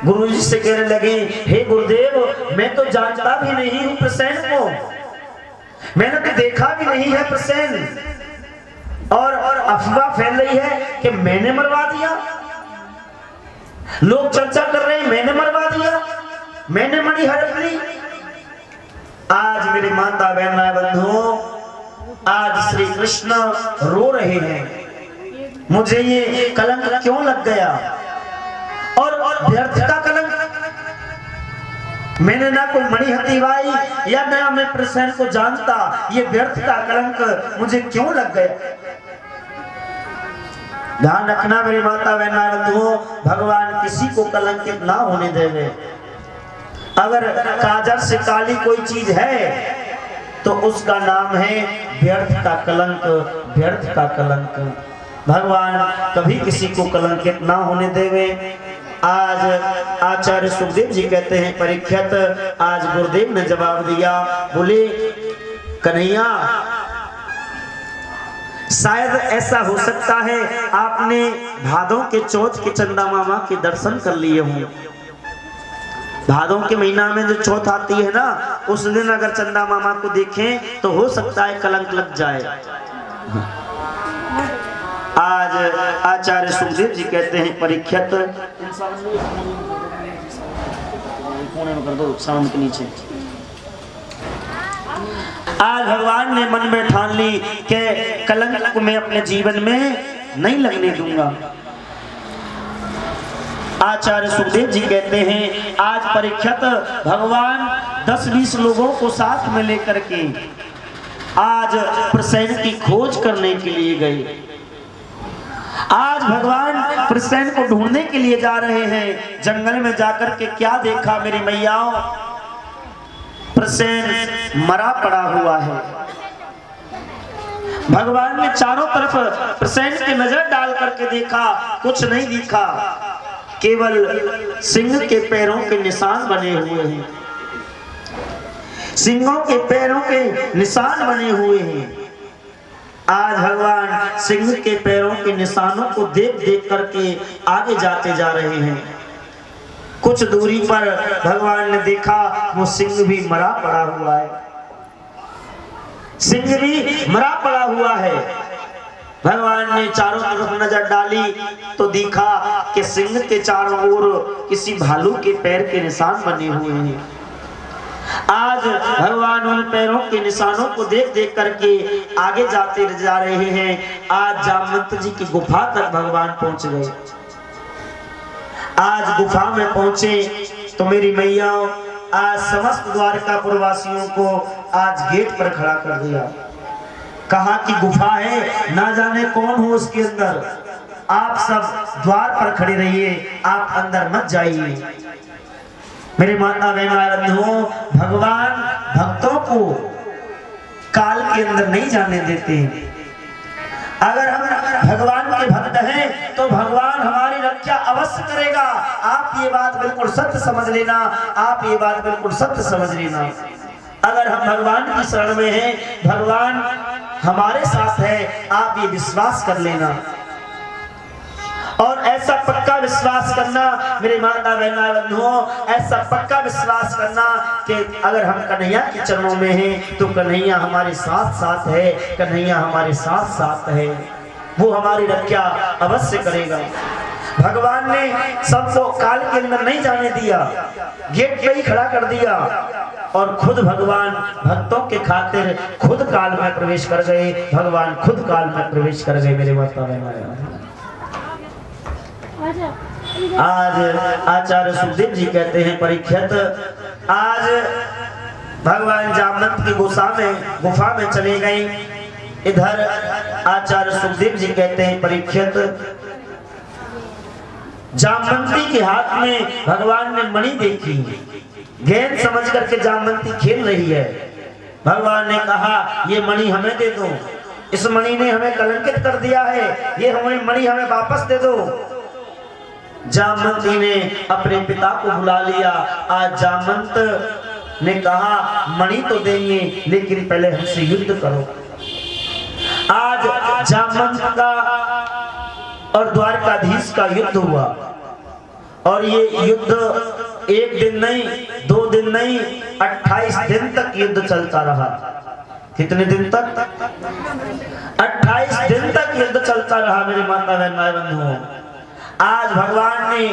गुरुजी से कहने लगे, हे गुरुदेव, मैं तो जानता भी नहीं हूं प्रसेन को, मैंने तो देखा भी नहीं है प्रसेन, और अफवाह फैल रही है कि मैंने मरवा दिया। लोग चर्चा कर रहे हैं मैंने मरवा दिया, मैंने मणि हड़प ली। आज मेरे माता बहन बंधुओं, आज श्री कृष्ण रो रहे हैं, मुझे ये कलंक क्यों लग गया, और व्यर्थ का कलंक। मैंने ना कोई मणि हथिवाई या ना मैं प्रसेन को जानता, ये व्यर्थ का कलंक मुझे क्यों लग गया। ध्यान रखना मेरी माता बहनों, भगवान किसी को कलंकित ना होने देवे। अगर काजर से काली कोई चीज है तो उसका नाम है व्यर्थ का कलंक, व्यर्थ का कलंक। भगवान कभी किसी को कलंकित ना होने देवे। आज आचार्य सुखदेव जी कहते हैं, परीक्षित, आज गुरुदेव ने जवाब दिया, बोले कन्हैया, शायद ऐसा हो सकता है आपने भादों के चौथ के चंदा मामा के दर्शन कर लिए हों। भादों के महीना में जो चौथ आती है ना, उस दिन अगर चंदा मामा को देखें तो हो सकता है कलंक लग जाए। आज आचार्य सुखदेव जी कहते हैं, परीक्षित, कर दो साउंड के नीचे। आज भगवान ने मन में ठान ली कि कलंक को मैं अपने जीवन में नहीं लगने दूंगा। आचार्य सुखदेव जी कहते हैं, आज परीक्षित, भगवान 10-20 लोगों को साथ में लेकर के आज प्रसेन की खोज करने के लिए गए। आज भगवान प्रसेन को ढूंढने के लिए जा रहे हैं। जंगल में जाकर के क्या देखा मेरी मैयाओं, प्रसेन मरा पड़ा हुआ है। भगवान ने चारों तरफ प्रसेन की नजर डाल करके देखा, कुछ नहीं दिखा, केवल सिंह के पैरों के निशान बने हुए हैं, सिंहों के पैरों के निशान बने हुए हैं। आज भगवान सिंह के पैरों के निशानों को देख देख करके आगे जाते जा रहे हैं। कुछ दूरी पर भगवान ने देखा वो सिंह भी मरा पड़ा हुआ है, सिंह भी मरा पड़ा हुआ है। भगवान ने चारों तरफ नजर डाली तो देखा कि सिंह के चारों ओर किसी भालू के पैर के निशान बने हुए हैं। आज भगवान उन पैरों के निशानों को देख देख करके आगे जाते जा रहे हैं। आज जामवंत जी की गुफा तक भगवान पहुंच गए। आज गुफा में पहुंचे तो मेरी मैया आज समस्त द्वारकापुर वासियों को आज गेट पर खड़ा कर दिया। कहा कि गुफा है, ना जाने कौन हो उसके अंदर, आप सब द्वार पर खड़े रहिए, आप अंदर मत जाइए। मेरे माता बहनों, भगवान भक्तों को काल के अंदर नहीं जाने देते। अगर हम भगवान के भक्त हैं तो भगवान हमारी रक्षा अवश्य करेगा। आप ये बात बिल्कुल सत्य समझ लेना, आप ये बात बिल्कुल सत्य समझ लेना। अगर हम भगवान की शरण में हैं, भगवान हमारे साथ है, आप ये विश्वास कर लेना। और ऐसा पक्का विश्वास करना मेरे माता बहनों, ऐसा पक्का विश्वास करना कि अगर हम कन्हैया के चरणों में हैं तो कन्हैया हमारे साथ साथ है, कन्हैया हमारे साथ साथ है, वो हमारी रक्षा अवश्य करेगा। भगवान ने सबको काल के अंदर नहीं जाने दिया, गेट पे ही खड़ा कर दिया और खुद भगवान भक्तों के खातिर खुद काल में प्रवेश कर गए। भगवान खुद काल में प्रवेश कर गए। मेरे माता बहनों, आज आचार्य सुखदेव जी कहते हैं, परीक्षित, आज भगवान जामवंत की गुफा में चले गए। इधर आचार्य सुखदेव जी कहते हैं, परीक्षित, जामवंती के हाथ में भगवान ने मणि देखी, गेंद समझ करके जामवंती खेल रही है। भगवान ने कहा ये मणि हमें दे दो, इस मणि ने हमें कलंकित कर दिया है, ये हमें मणि हमें वापस दे दो। जामवंती ने अपने पिता को बुला लिया। आज जामवंत ने कहा मणि तो देंगे लेकिन पहले हमसे युद्ध करो। आज जामवंत का और द्वारकाधीश का युद्ध हुआ और ये युद्ध एक दिन नहीं, 2 दिन नहीं, 28 दिन तक युद्ध चलता रहा। कितने दिन तक? 28 दिन तक युद्ध चलता रहा मेरे माता बहन भाई बंधुओं। आज भगवान ने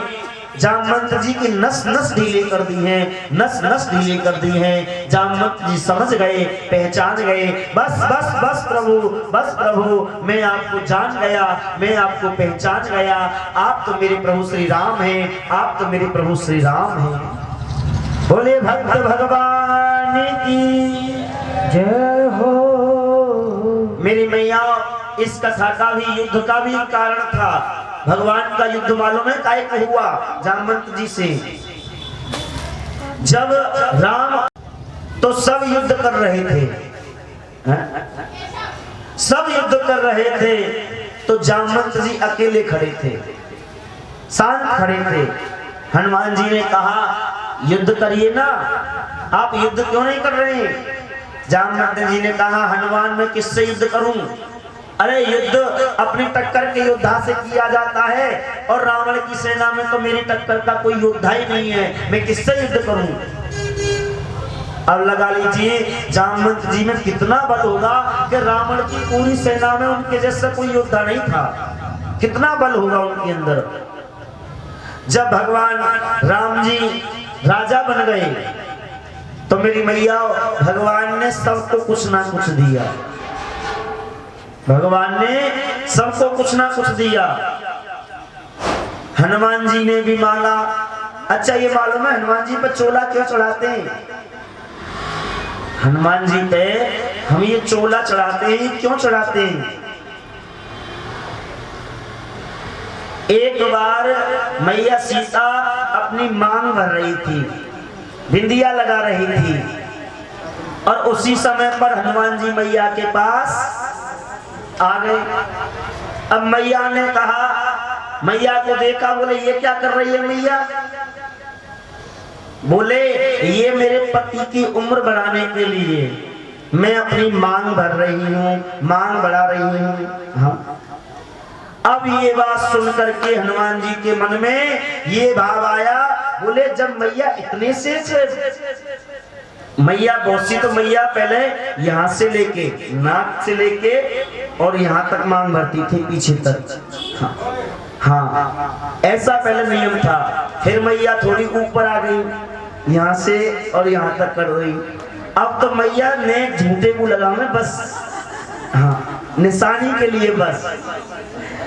जामवंत जी की नस नस ढीली कर दी है, नस नस ढीली कर दी है। जामवंत जी समझ गए, पहचान गए, बस बस बस प्रभु, बस प्रभु, मैं आपको जान गया, मैं आपको पहचान गया। आप तो मेरे प्रभु श्री राम हैं, आप तो मेरे प्रभु श्री राम हैं। बोले भक्त भगवान की जय हो। मेरी मैया, इस कथा का भी, युद्ध का भी कारण था। भगवान का युद्ध मालूम है काहे को हुआ? जामवंत जी से। जब राम तो सब युद्ध कर रहे थे, सब युद्ध कर रहे थे, तो जामवंत जी अकेले खड़े थे, शांत खड़े थे। हनुमान जी ने कहा युद्ध करिए ना, आप युद्ध क्यों नहीं कर रहे? जामवंत जी ने कहा हनुमान मैं किससे युद्ध करूं? अरे युद्ध अपनी टक्कर के योद्धा से किया जाता है, और रावण की सेना में तो मेरी टक्कर का कोई योद्धा ही नहीं है, मैं किससे युद्ध करूं? अब लगा लीजिए जामवंत जी में कितना बल होगा कि रावण की पूरी सेना में उनके जैसा कोई योद्धा नहीं था। कितना बल होगा उनके अंदर। जब भगवान राम जी राजा बन गए तो मेरी मैया, भगवान ने सबको कुछ ना कुछ दिया। भगवान ने सबको कुछ ना कुछ दिया। हनुमान जी ने भी मांगा। अच्छा ये मालूम है हनुमान जी पर चोला क्यों चढ़ाते हैं? हनुमान जी पे हम ये चोला चढ़ाते हैं, क्यों चढ़ाते हैं? एक बार मैया सीता अपनी मांग भर रही थी, बिंदिया लगा रही थी, और उसी समय पर हनुमान जी मैया के पास आ गए। अब मैया ने कहा, मैया को देखा, बोले ये क्या कर रही है मैया? बोले ये मेरे पति की उम्र बढ़ाने के लिए मैं अपनी मांग भर रही हूँ, मांग बढ़ा रही हूँ। हाँ। अब ये बात सुन करके हनुमान जी के मन में ये भाव आया, बोले जब मैया इतने से मैया बहुत सी, तो मैया पहले यहाँ से लेके, नाक से लेके और यहाँ तक मांग भरती थी, पीछे तक। हाँ, ऐसा पहले नियम था। फिर मैया थोड़ी ऊपर आ गई, यहाँ से और यहाँ तक कर गई। अब तो मैया ने झूठे को लगाना बस, हाँ, निशानी के लिए बस।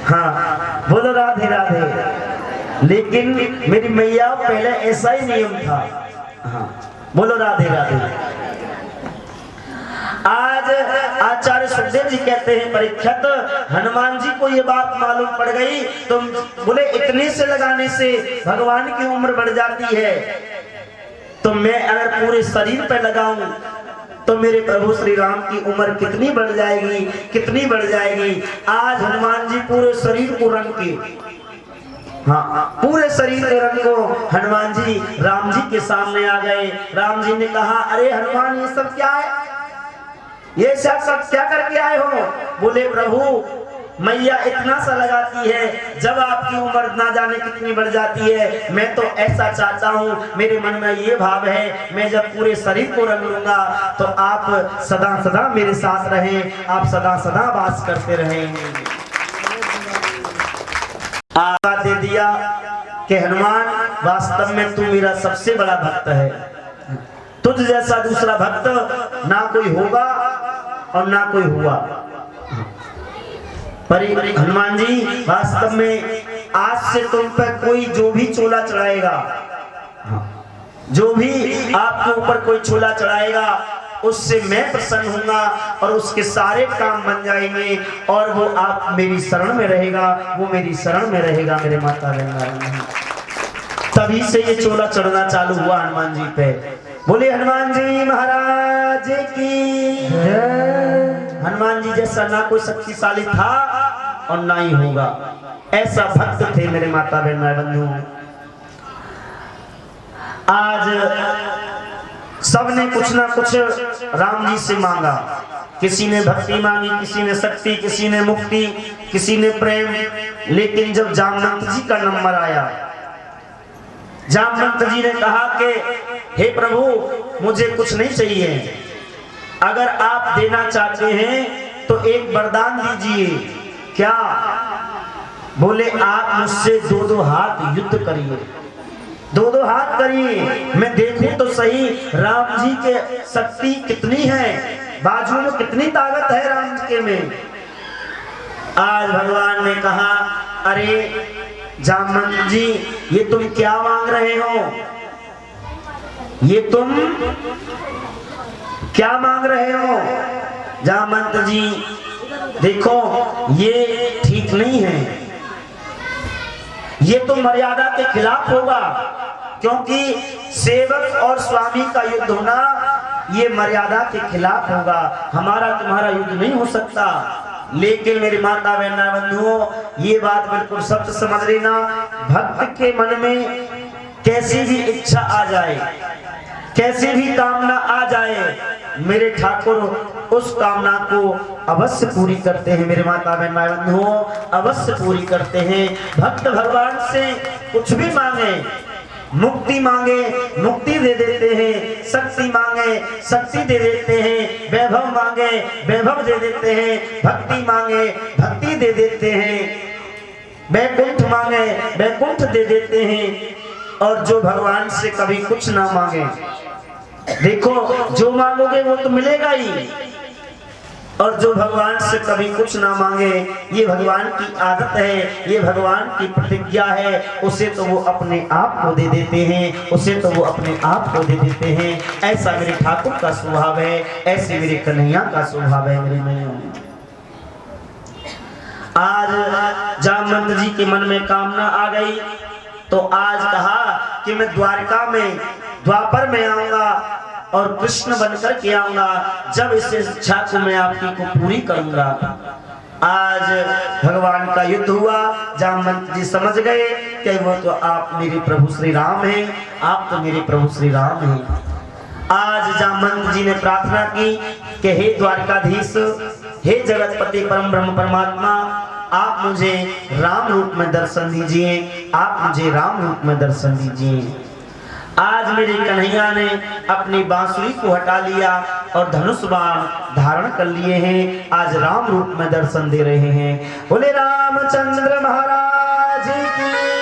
हाँ, बोलो राधे राधे। लेकिन मेरी मैया पहले ऐसा ही नियम था। हाँ, बोलो राधे राधे। आज आचार्य सुखदेव जी कहते हैं परीक्षित, हनुमान जी को ये बात मालूम पड़ गई तो बोले इतने से लगाने से भगवान की उम्र बढ़ जाती है, तो मैं अगर पूरे शरीर पर लगाऊं तो मेरे प्रभु श्री राम की उम्र कितनी बढ़ जाएगी, कितनी बढ़ जाएगी। आज हनुमान जी पूरे शरीर को रंग के, हाँ, पूरे शरीर के रंग को हनुमान जी राम जी के सामने आ गए। राम जी ने कहा अरे हनुमान ये सब क्या है, ये सब क्या करके आए हो? बोले प्रभु मैया इतना सा लगाती है, जब आपकी उम्र ना जाने कितनी बढ़ जाती है। मैं तो ऐसा चाहता हूँ, मेरे मन में ये भाव है, मैं जब पूरे शरीर को रंग लूंगा तो आप सदा सदा मेरे साथ रहें, आप सदा सदा वास करते रहें। आगा दे दिया कि हनुमान वास्तव में तू मेरा सबसे बड़ा भक्त है, तुझ जैसा दूसरा भक्त ना कोई होगा और ना कोई हुआ। पर हनुमान जी वास्तव में आज से तुम पर कोई जो भी चोला चढ़ाएगा, जो भी आपके ऊपर कोई चोला चढ़ाएगा, उससे मैं प्रसन्न होऊंगा और उसके सारे काम बन जाएंगे और वो आप मेरी शरण में रहेगा, वो मेरी शरण में रहेगा। मेरे माता बहन, तभी से ये चोला चढ़ना चालू हुआ हनुमान जी पे। बोले हनुमान जी महाराज की जय। हनुमान जी जैसा ना कोई शक्तिशाली था और ना ही होगा, ऐसा भक्त थे मेरे माता बहन बंधु। आज सबने कुछ ना कुछ राम जी से मांगा, किसी ने भक्ति मांगी, किसी ने शक्ति, किसी ने मुक्ति, किसी ने प्रेम। लेकिन जब जामवंत जी का नंबर आया जामवंत जी ने कहा कि हे प्रभु मुझे कुछ नहीं चाहिए, अगर आप देना चाहते हैं तो एक वरदान दीजिए। क्या? बोले आप मुझसे दो दो हाथ युद्ध करिए, दो दो हाथ करिए, मैं देखूं तो सही राम जी के शक्ति कितनी है, बाजू में कितनी ताकत है राम जी के में। आज भगवान ने कहा अरे जामवंत जी ये तुम क्या मांग रहे हो, ये तुम क्या मांग रहे हो? जामवंत जी देखो ये ठीक नहीं है, ये तो मर्यादा के खिलाफ होगा, क्योंकि सेवक और स्वामी का युद्ध होना ये मर्यादा के खिलाफ होगा, हमारा तुम्हारा युद्ध नहीं हो सकता। लेकिन मेरी माता बहना बंधुओं ये बात बिल्कुल सत्य समझ लेना, भक्त के मन में कैसी भी इच्छा आ जाए, कैसी भी कामना आ जाए, मेरे ठाकुर उस कामना को अवश्य पूरी करते हैं। मेरे माता बहना बंधुओं अवश्य पूरी करते हैं। भक्त भगवान से कुछ भी मांगे, मुक्ति मांगे मुक्ति दे देते हैं, शक्ति मांगे शक्ति दे देते हैं, वैभव मांगे वैभव दे देते हैं, भक्ति मांगे भक्ति दे देते हैं, वैकुंठ मांगे वैकुंठ दे देते हैं। और जो भगवान से कभी कुछ ना मांगे, देखो जो मांगोगे वो तो मिलेगा ही, और जो भगवान से कभी कुछ ना मांगे ये भगवान की आदत है, ये भगवान की प्रतिज्ञा है, उसे तो वो अपने आप को दे देते हैं, उसे तो वो अपने आप को दे देते हैं। ऐसा मेरे ठाकुर का स्वभाव है, ऐसे मेरे कन्हैया का स्वभाव है। मेरे मैया आज जामवंत जी के मन में कामना आ गई, तो आज कहा कि मैं द्वारका में द्वापर में आऊंगा और कृष्ण बनकर के आऊंगा, जब इस इच्छा को मैं आपकी को पूरी करूंगा। आज भगवान का युद्ध हुआ, जामवंत जी समझ गए कि वो तो आप मेरे प्रभु श्री राम हैं, आप तो मेरे प्रभु श्री राम हैं। आज जामवंत जी ने प्रार्थना की कि हे द्वारकाधीश, हे जगतपति परम ब्रह्म परमात्मा, आप मुझे राम रूप में दर्शन दीजिए, आप मुझे राम रूप में दर्शन दीजिए। आज मेरे कन्हैया ने अपनी बांसुरी को हटा लिया और धनुष बाण धारण कर लिए हैं, आज राम रूप में दर्शन दे रहे हैं। बोले रामचंद्र महाराज की